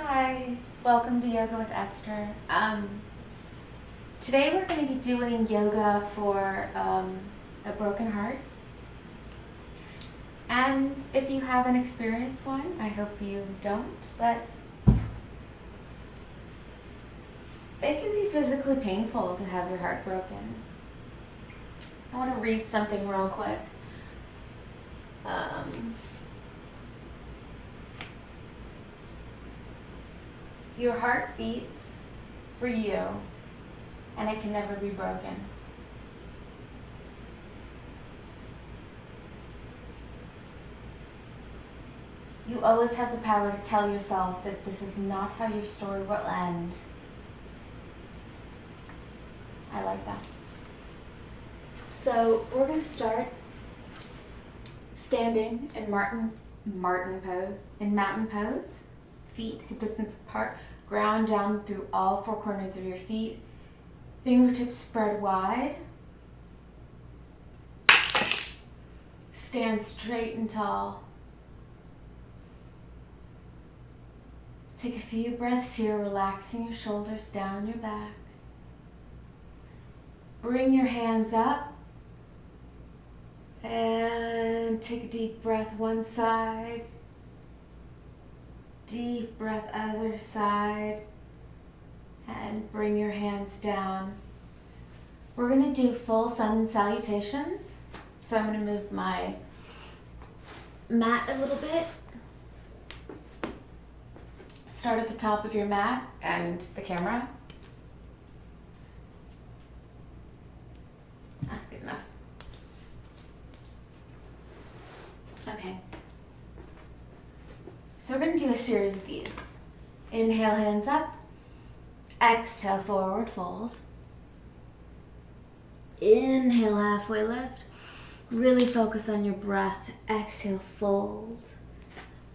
Hi, welcome to Yoga with Esther. Today we're going to be doing yoga for a broken heart. And if you haven't experienced one, I hope you don't, but it can be physically painful to have your heart broken. I want to read something real quick. Your heart beats for you, and it can never be broken. You always have the power to tell yourself that this is not how your story will end. I like that. So we're going to start standing in mountain pose. Feet hip distance apart, ground down through all four corners of your feet, fingertips spread wide. Stand straight and tall. Take a few breaths here, relaxing your shoulders down your back. Bring your hands up and take a deep breath one side. Deep breath other side, and bring your hands down. We're going to do full sun salutations. So I'm going to move my mat a little bit. Start at the top of your mat and the camera. Good enough. Okay. So we're going to do a series of these. Inhale, hands up. Exhale, forward fold. Inhale, halfway lift. Really focus on your breath. Exhale, fold.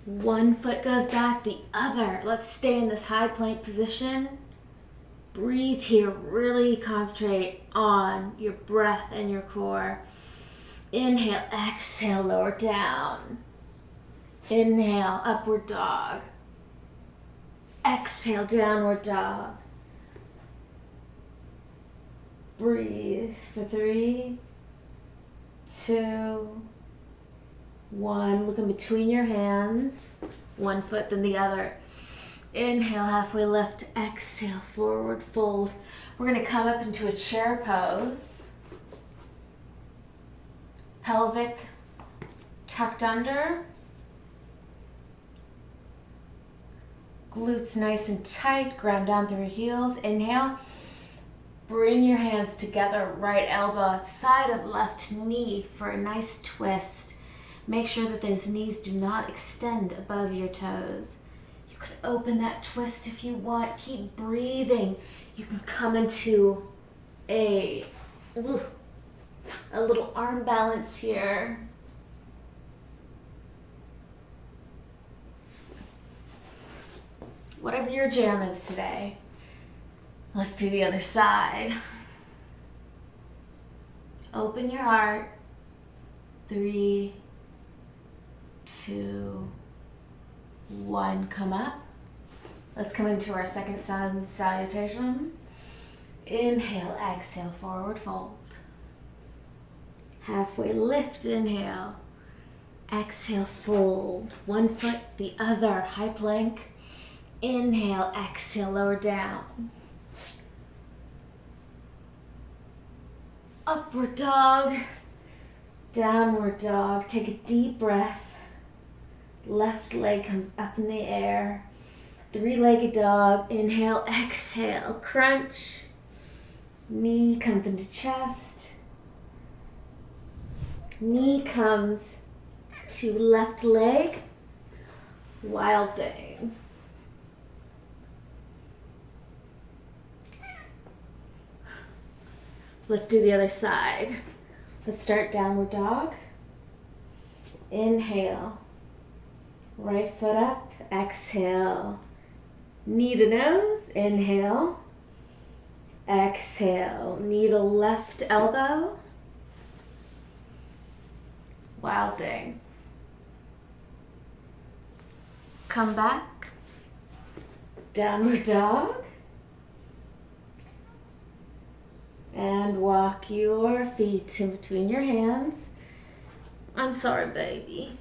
One foot goes back, the other. Let's stay in this high plank position. Breathe here. Really concentrate on your breath and your core. Inhale, exhale, lower down. Inhale, upward dog. Exhale, downward dog. Breathe for 3, 2, 1. Look in between your hands. One foot, then the other. Inhale, halfway lift. Exhale, forward fold. We're going to come up into a chair pose. Pelvic tucked under. Glutes nice and tight, ground down through your heels. Inhale, bring your hands together, right elbow outside of left knee for a nice twist. Make sure that those knees do not extend above your toes. You could open that twist if you want. Keep breathing. You can come into a little arm balance here. Whatever your jam is today. Let's do the other side. Open your heart. 3, 2, 1. Come up. Let's come into our second sun salutation. Inhale, exhale, forward fold. Halfway lift, inhale. Exhale, fold. One foot, the other, high plank. Inhale, exhale, lower down. Upward dog, downward dog. Take a deep breath. Left leg comes up in the air. 3-legged dog. Inhale, exhale, crunch. Knee comes into chest. Knee comes to left leg. Wild thing. Let's do the other side. Let's start downward dog. Inhale. Right foot up. Exhale. Knee to nose. Inhale. Exhale. Knee to left elbow. Wild thing. Come back. downward dog. And walk your feet in between your hands. I'm sorry, baby.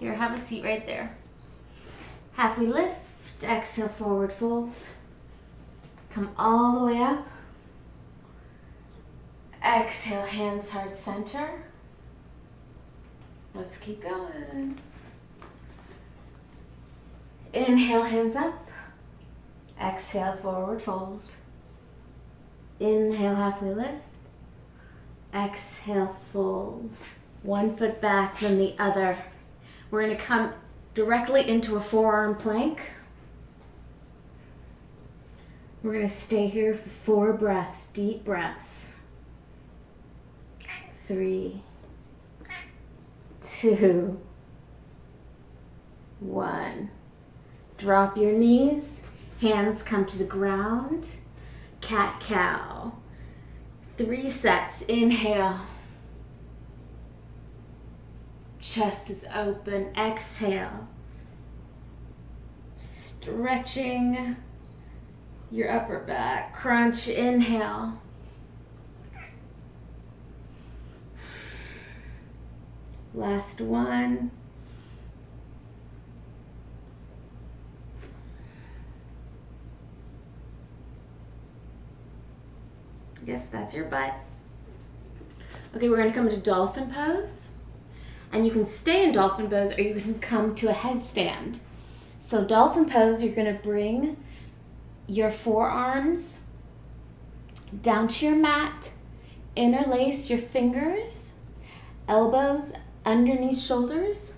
Here, have a seat right there. Halfway lift, exhale, forward fold. Come all the way up. Exhale, hands heart center. Let's keep going. Inhale, hands up. Exhale, forward fold. Inhale, halfway lift. Exhale, fold. One foot back, then the other. We're going to come directly into a forearm plank. We're going to stay here for 4 breaths, deep breaths. 3, 2, 1. Drop your knees, hands come to the ground. Cat-cow. 3 sets. Inhale. Chest is open. Exhale. Stretching your upper back. Crunch. Inhale. Last one. Yes, that's your butt. Okay, we're going to come into dolphin pose. And you can stay in dolphin pose or you can come to a headstand. So dolphin pose, you're going to bring your forearms down to your mat, interlace your fingers, elbows underneath shoulders,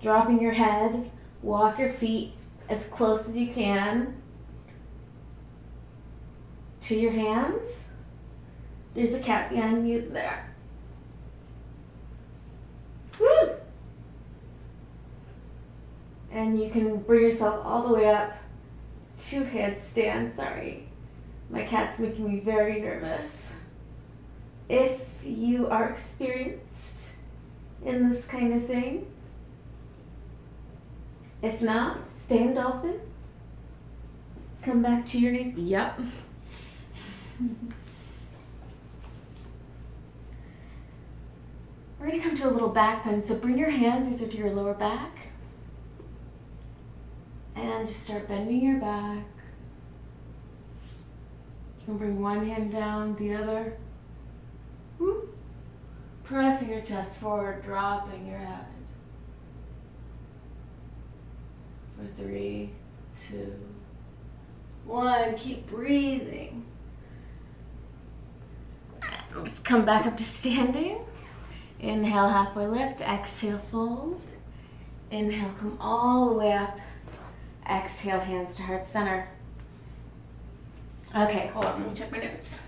dropping your head, walk your feet as close as you can to your hands. There's a cat behind you, isn't there? Woo! And you can bring yourself all the way up to headstand. Sorry, my cat's making me very nervous. If you are experienced in this kind of thing, if not, stay in dolphin. Come back to your knees. Yep. We're going to come to a little back bend, so bring your hands either to your lower back and just start bending your back. You can bring one hand down, the other. Whoop. Pressing your chest forward, dropping your head. For 3, 2, 1. Keep breathing. Let's come back up to standing. Inhale, halfway lift. Exhale, fold. Inhale, come all the way up. Exhale, hands to heart center. Okay, hold on, let me check my notes.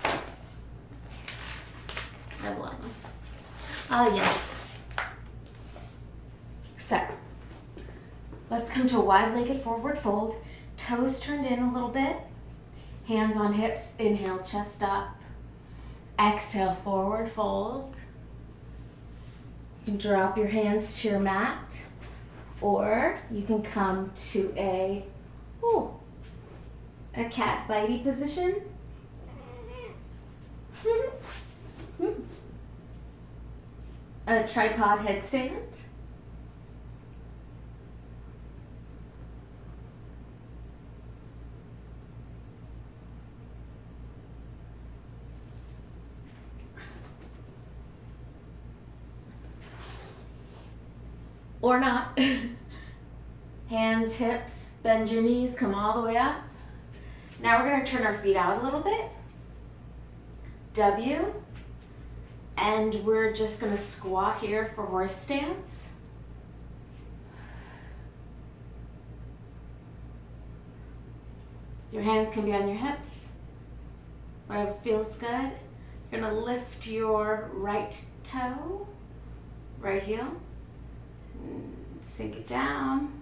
I have a lot of them. Ah, yes. So, let's come to a wide-legged forward fold. Toes turned in a little bit. Hands on hips. Inhale, chest up. Exhale, forward fold. You can drop your hands to your mat, or you can come to a cat bitey position. A tripod headstand. Or not. Hands, hips, bend your knees, come all the way up. Now we're going to turn our feet out a little bit. W. And we're just going to squat here for horse stance. Your hands can be on your hips. Whatever feels good. You're going to lift your right toe, right heel. Sink it down.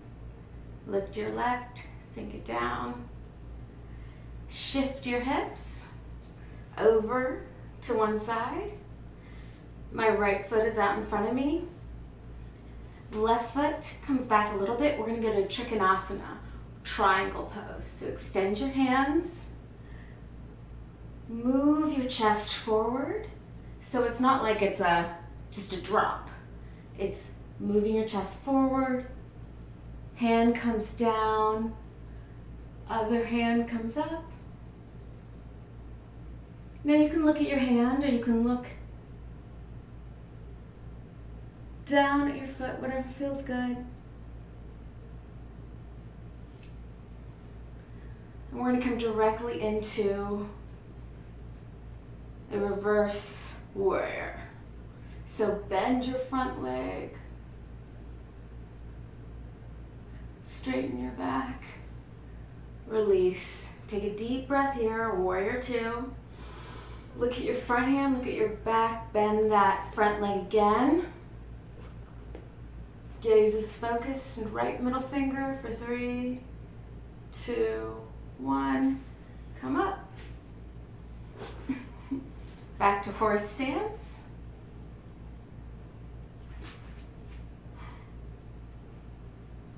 Lift your left, sink it down. Shift your hips over to one side. My right foot is out in front of me. Left foot comes back a little bit. We're going to go to Trikonasana, triangle pose. So extend your hands, move your chest forward. So it's not like it's just a drop. It's moving your chest forward, hand comes down, other hand comes up. Now you can look at your hand or you can look down at your foot, whatever feels good. And we're going to come directly into a reverse warrior. So bend your front leg, straighten your back, release. Take a deep breath here, warrior two. Look at your front hand, look at your back, bend that front leg again. Gaze is focused and right middle finger for 3, 2, 1. Come up. Back to horse stance.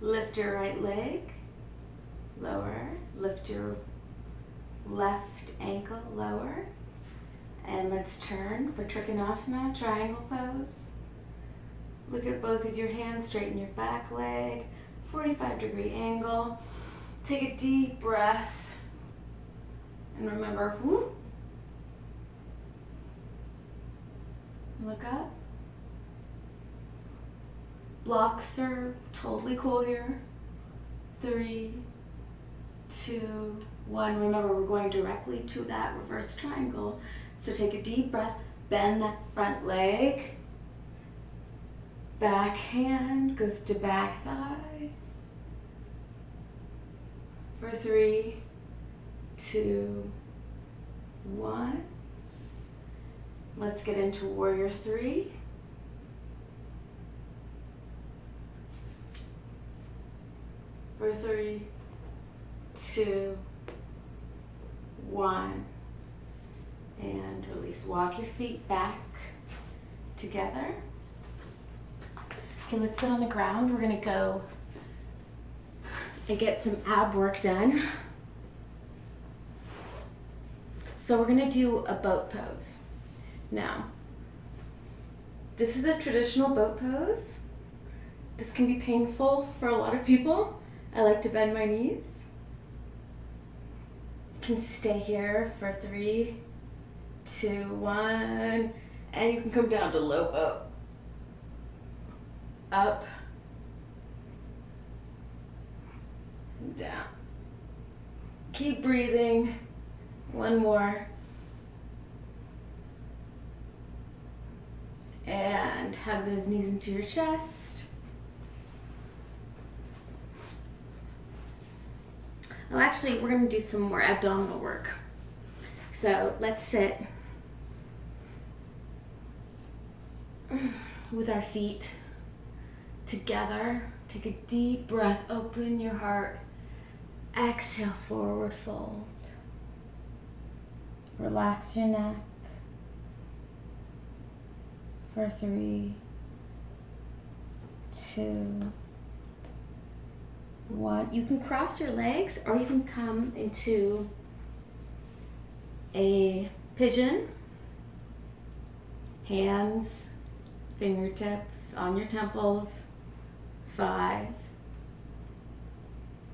Lift your right leg, lower. Lift your left ankle, lower. And let's turn for Trikonasana, triangle pose. Look at both of your hands, straighten your back leg, 45-degree angle. Take a deep breath. And remember, whoop. Look up. Blocks are totally cool here. 3, 2, 1. Remember, we're going directly to that reverse triangle. So take a deep breath, bend that front leg. Back hand goes to back thigh. For 3, 2, 1. Let's get into warrior 3. For 3, 2, 1. And release. Walk your feet back together. Okay, let's sit on the ground. We're gonna go and get some ab work done. So we're gonna do a boat pose. Now, this is a traditional boat pose. This can be painful for a lot of people. I like to bend my knees. You can stay here for 3, 2, 1, and you can come down to low boat. Up, and down. Keep breathing. One more. And hug those knees into your chest. Oh, actually, we're going to do some more abdominal work. So let's sit with our feet together. Take a deep breath, open your heart. Exhale, forward fold. Relax your neck. For 3, 2, 1. You can cross your legs or you can come into a pigeon. Hands, fingertips on your temples. 5.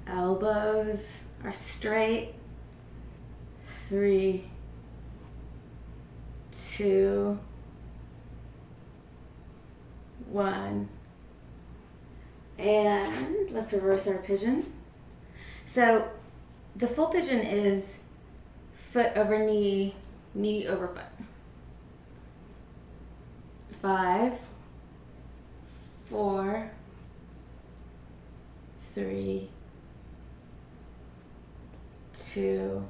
Elbows are straight. 3, 2, 1. And let's reverse our pigeon. So the full pigeon is foot over knee, knee over foot. 5, 4, 3, 2,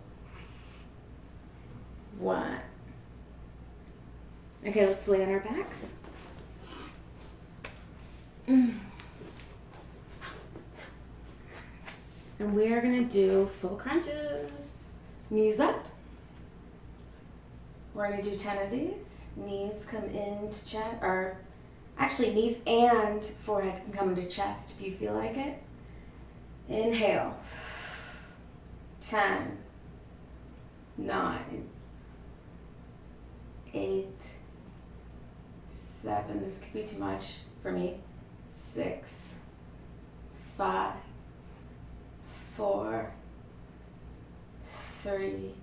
1. Okay, let's lay on our backs. And we are going to do full crunches. Knees up. We're going to do 10 of these. Knees come into chest, or actually knees and forehead can come into chest if you feel like it. Inhale. 10, 9, 8, 7, this could be too much for me, 6, 5, 4, 3,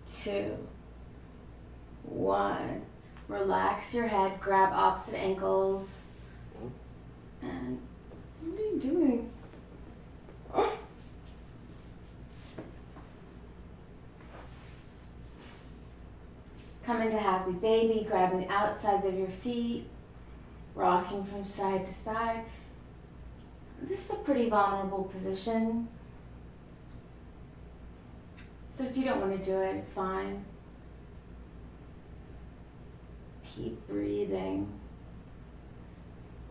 2, 1. Relax your head, grab opposite ankles, and what are you doing? Come into happy baby, grabbing the outsides of your feet, rocking from side to side. This is a pretty vulnerable position. So if you don't want to do it, it's fine. Keep breathing.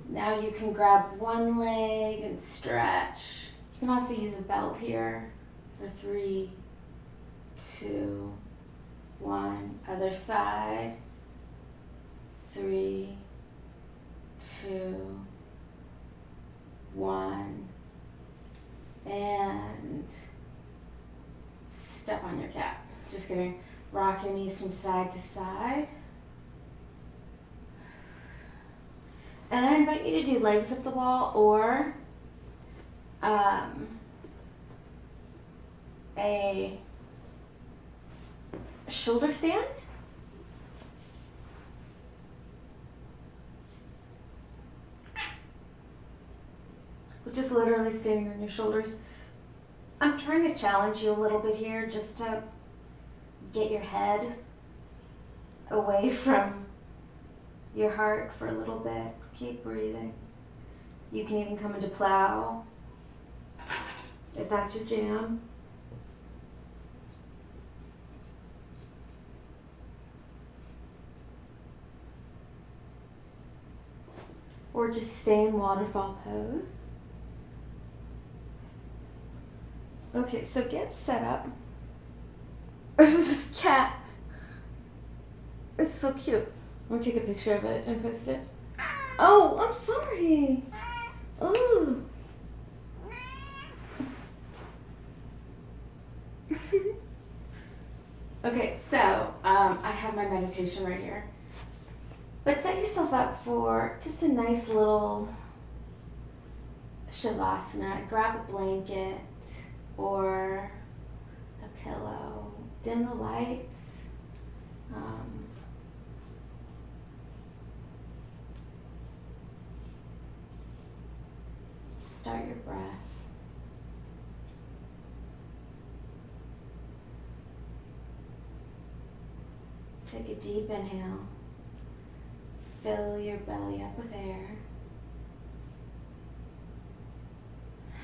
Now you can grab one leg and stretch. You can also use a belt here for 3, 2, 1. Other side. 3, 2, 1. And step on your cat. Just gonna rock your knees from side to side. And I invite you to do legs up the wall or a shoulder stand. Which is literally standing on your shoulders. I'm trying to challenge you a little bit here just to get your head away from your heart for a little bit. Keep breathing. You can even come into plow if that's your jam. Or just stay in waterfall pose. Okay, so get set up. This cat is so cute. I'm gonna take a picture of it and post it. Oh, I'm sorry. Oh. Okay, so I have my meditation right here. But set yourself up for just a nice little shavasana. Grab a blanket or a pillow. Dim the lights. Start your breath. Take a deep inhale. Fill your belly up with air.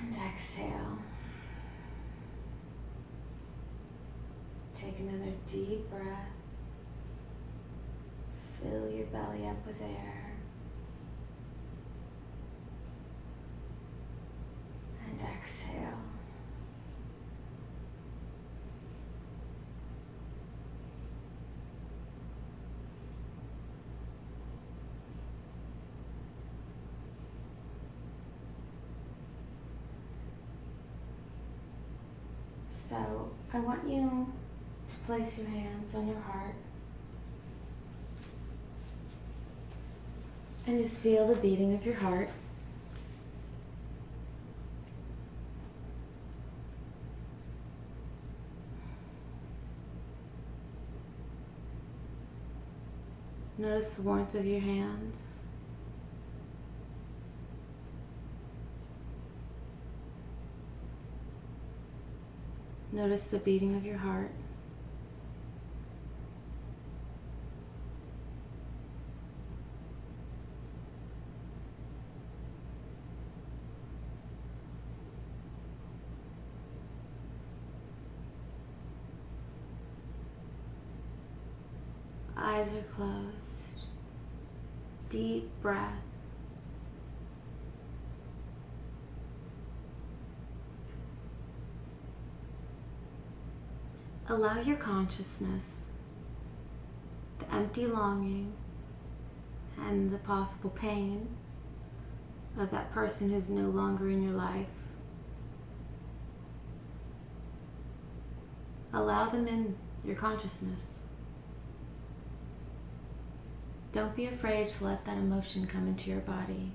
And exhale. Take another deep breath. Fill your belly up with air. And exhale. So I want you to place your hands on your heart and just feel the beating of your heart. Notice the warmth of your hands. Notice the beating of your heart. Eyes are closed. Deep breath. Allow your consciousness, the empty longing, and the possible pain of that person who's no longer in your life Allow them in your consciousness. Don't be afraid to let that emotion come into your body.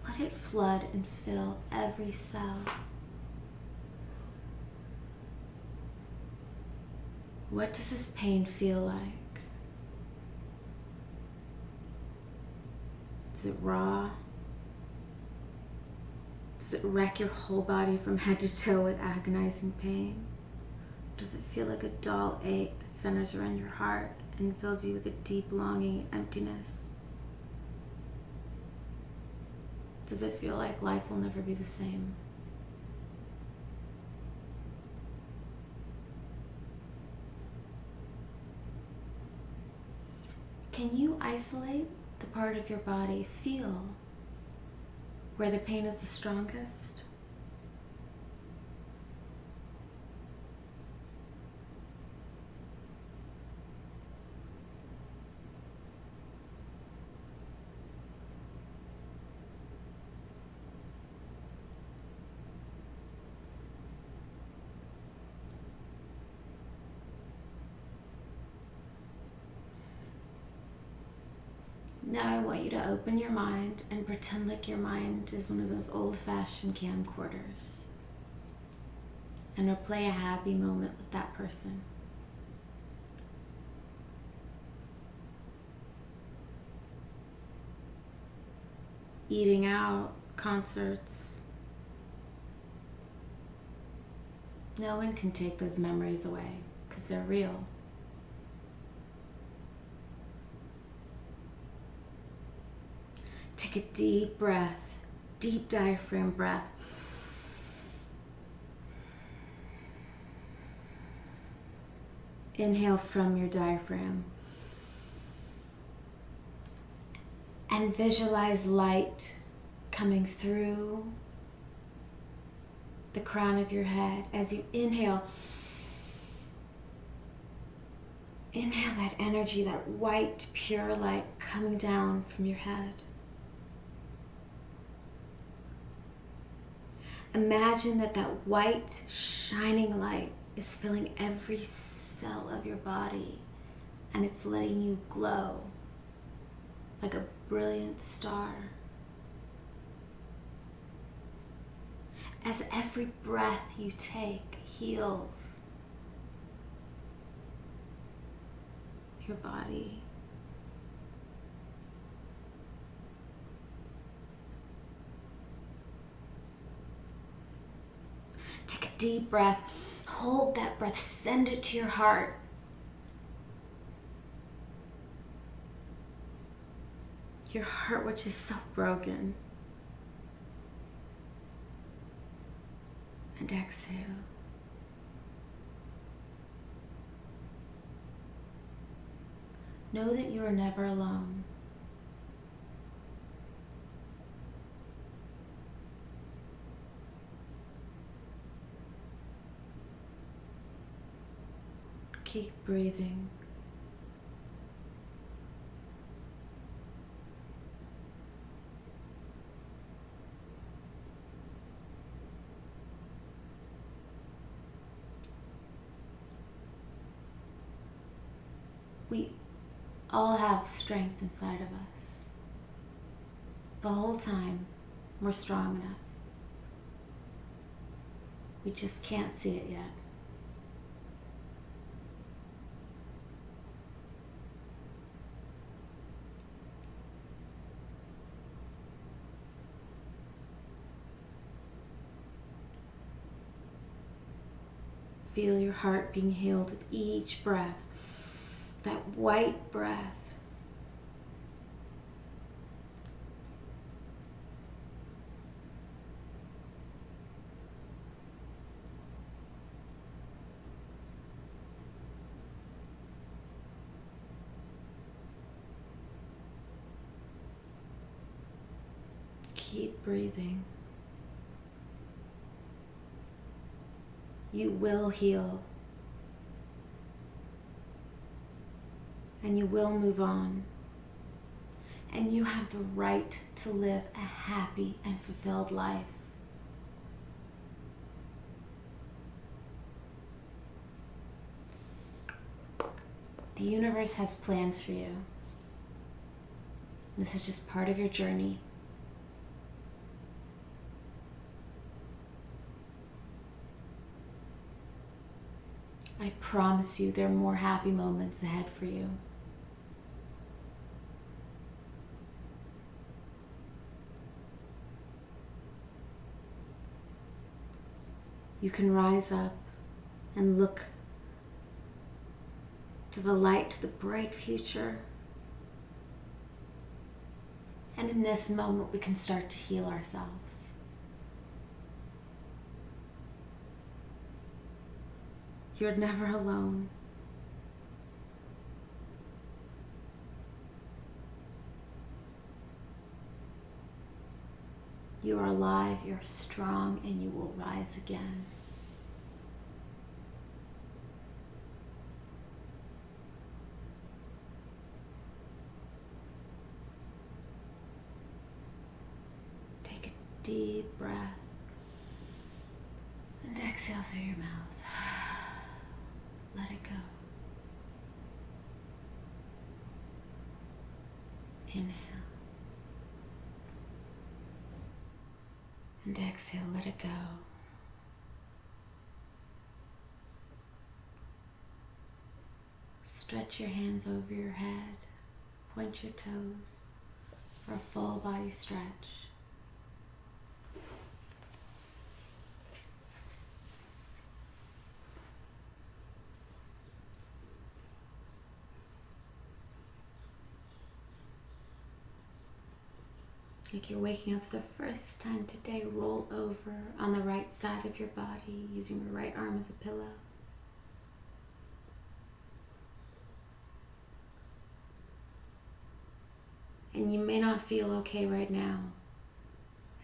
Let it flood and fill every cell. What does this pain feel like? Is it raw? Does it wreck your whole body from head to toe with agonizing pain? Does it feel like a dull ache that centers around your heart and fills you with a deep longing and emptiness? Does it feel like life will never be the same? Can you isolate the part of your body, feel where the pain is the strongest? Now I want you to open your mind and pretend like your mind is one of those old-fashioned camcorders and replay a happy moment with that person. Eating out, concerts. No one can take those memories away because they're real. Take a deep breath, deep diaphragm breath. Inhale from your diaphragm. And visualize light coming through the crown of your head as you inhale. Inhale that energy, that white, pure light coming down from your head. Imagine that white, shining light is filling every cell of your body, and it's letting you glow like a brilliant star. As every breath you take heals your body. Take a deep breath, hold that breath, send it to your heart. Your heart, which is so broken. And exhale. Know that you are never alone. Keep breathing. We all have strength inside of us. The whole time, we're strong enough. We just can't see it yet. Feel your heart being healed with each breath. That white breath. Keep breathing. You will heal. And you will move on. And you have the right to live a happy and fulfilled life. The universe has plans for you. This is just part of your journey. I promise you there are more happy moments ahead for you. You can rise up and look to the light, to the bright future. And in this moment, we can start to heal ourselves. You're never alone. You are alive, you're strong, and you will rise again. Take a deep breath and exhale through your mouth. Let it go. Inhale. And exhale, let it go. Stretch your hands over your head. Point your toes for a full body stretch. Like you're waking up for the first time today, roll over on the right side of your body using your right arm as a pillow. And you may not feel okay right now,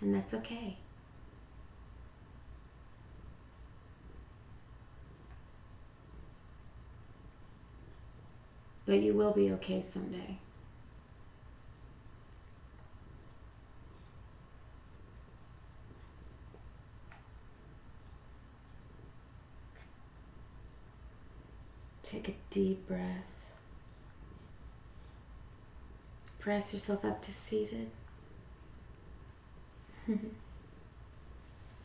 and that's okay. But you will be okay someday. Take a deep breath. Press yourself up to seated. And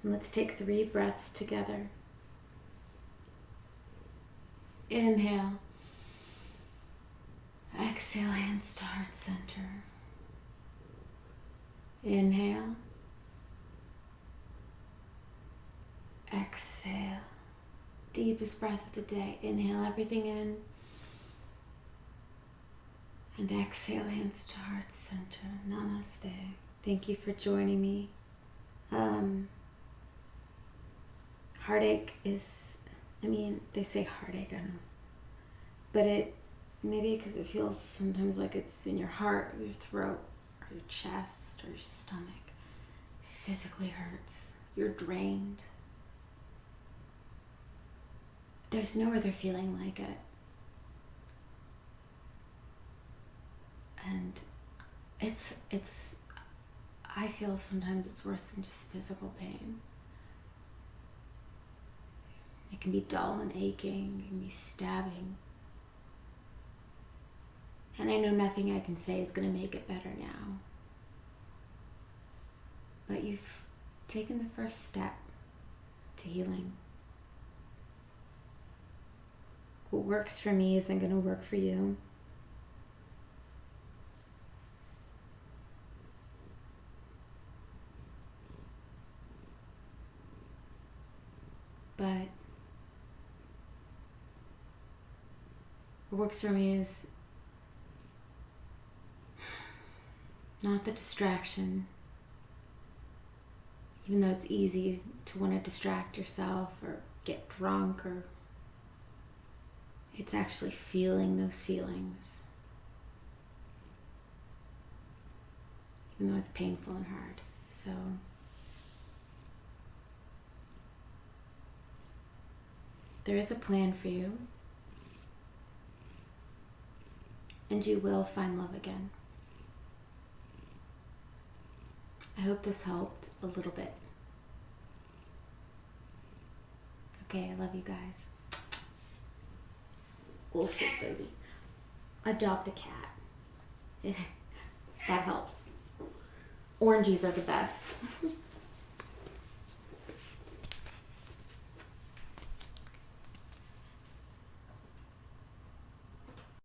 let's take 3 breaths together. Inhale. Exhale, hands to heart center. Inhale. Exhale. Deepest breath of the day. Inhale everything in. And exhale, hands to heart center. Namaste. Thank you for joining me. Heartache is, they say heartache, I don't know. But it, maybe because it feels sometimes like it's in your heart or your throat or your chest or your stomach. It physically hurts. You're drained. There's no other feeling like it. And I feel sometimes it's worse than just physical pain. It can be dull and aching, it can be stabbing. And I know nothing I can say is going to make it better now. But you've taken the first step to healing. What works for me isn't going to work for you. But what works for me is not the distraction. Even though it's easy to want to distract yourself or get drunk, or it's actually feeling those feelings. Even though it's painful and hard. So there is a plan for you, and you will find love again. I hope this helped a little bit. Okay, I love you guys. Bullshit, baby. adopt a cat. That helps. Oranges are the best.